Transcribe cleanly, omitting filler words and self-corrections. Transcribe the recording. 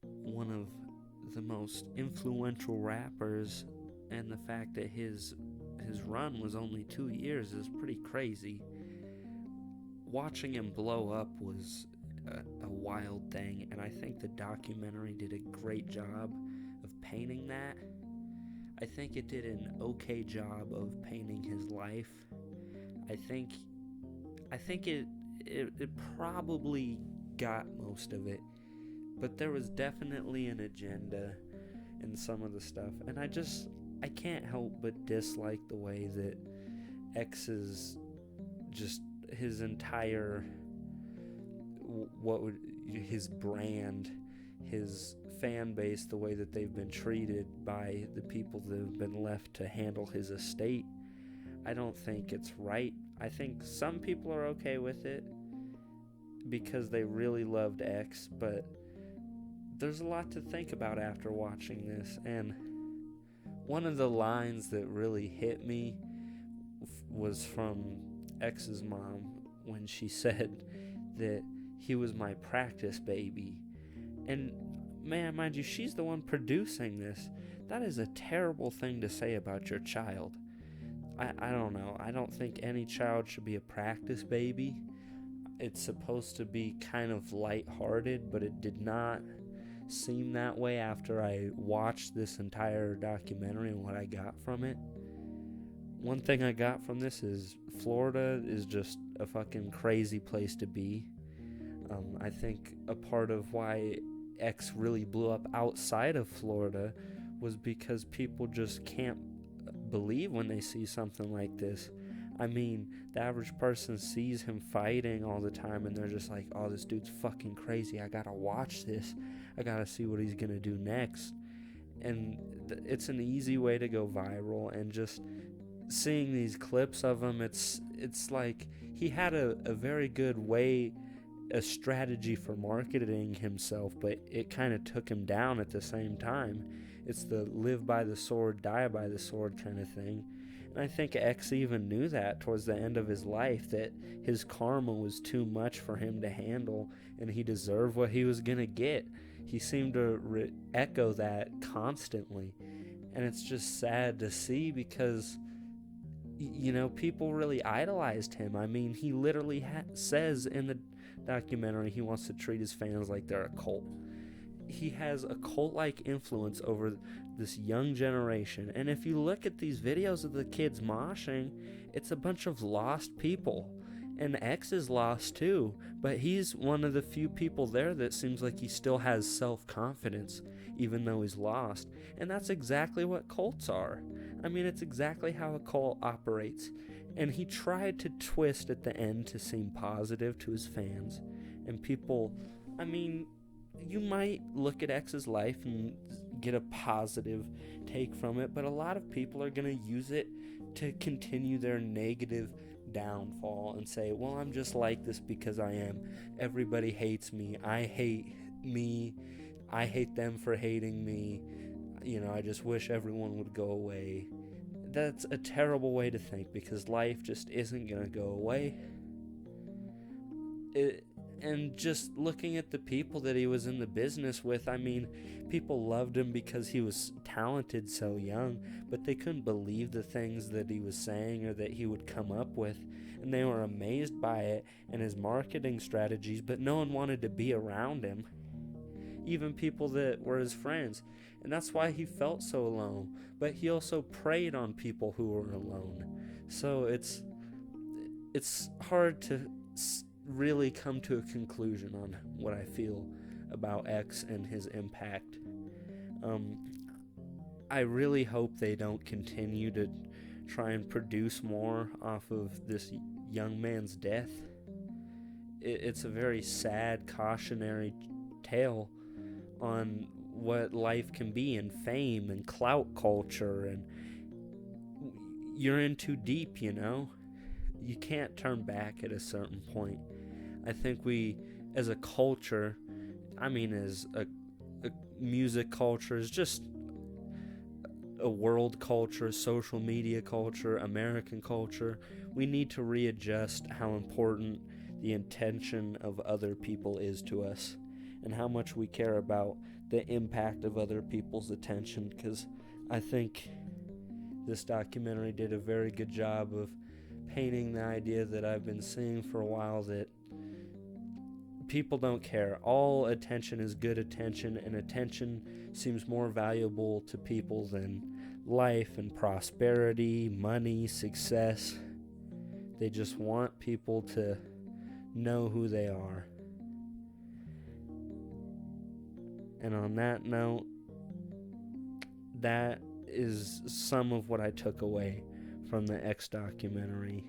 one of the most influential rappers, and the fact that his run was only 2 years is pretty crazy. Watching him blow up was a wild thing, and I think the documentary did a great job of painting that. I think it did an okay job of painting his life. I think it probably got most of it, but there was definitely an agenda in some of the stuff, and I can't help but dislike the way that X's just his entire his brand, his fan base, the way that they've been treated by the people that have been left to handle his estate. I don't think it's right. I think some people are okay with it because they really loved X, but there's a lot to think about after watching this. And one of the lines that really hit me was from X's mom when she said that he was my practice baby. And man, mind you, she's the one producing this. That is a terrible thing to say about your child. I don't know. I don't think any child should be a practice baby. It's supposed to be kind of lighthearted, but it did not seem that way after I watched this entire documentary and what I got from it. One thing I got from this is Florida is just a fucking crazy place to be. I think a part of why X really blew up outside of Florida was because people just can't believe when they see something like this. I mean, the average person sees him fighting all the time and they're just like, oh, this dude's fucking crazy. I gotta watch this. I gotta see what he's gonna do next. And it's an easy way to go viral, and just seeing these clips of him, it's like he had a very good way, a strategy for marketing himself, but it kind of took him down at the same time. It's the live by the sword, die by the sword kind of thing. And I think X even knew that towards the end of his life, that his karma was too much for him to handle, and he deserved what he was going to get. He seemed to echo that constantly. And it's just sad to see because, people really idolized him. I mean, he literally says in the documentary he wants to treat his fans like they're a cult. He has a cult-like influence over this young generation. And if you look at these videos of the kids moshing, it's a bunch of lost people. And X is lost too, but he's one of the few people there that seems like he still has self-confidence, even though he's lost. And that's exactly what cults are. I mean, it's exactly how a cult operates. And he tried to twist at the end to seem positive to his fans. And people, you might look at X's life and get a positive take from it, but a lot of people are going to use it to continue their negative downfall and say, well, I'm just like this because I am. Everybody hates me. I hate me. I hate them for hating me. I just wish everyone would go away. That's a terrible way to think, because life just isn't going to go away. And just looking at the people that he was in the business with, people loved him because he was talented so young, but they couldn't believe the things that he was saying or that he would come up with, and they were amazed by it and his marketing strategies, but no one wanted to be around him, even people that were his friends. And that's why he felt so alone, but he also preyed on people who were alone. So it's hard to really come to a conclusion on what I feel about X and his impact. I really hope they don't continue to try and produce more off of this young man's death. It's a very sad, cautionary tale on what life can be, and fame and clout culture, and you're in too deep, you can't turn back at a certain point. I think we, as a culture, as a music culture, is just a world culture, social media culture, American culture, we need to readjust how important the intention of other people is to us. and how much we care about the impact of other people's attention, because I think this documentary did a very good job of painting the idea that I've been seeing for a while, that people don't care. All attention is good attention, and attention seems more valuable to people than life and prosperity, money, success. They just want people to know who they are. And on that note, that is some of what I took away from the X documentary.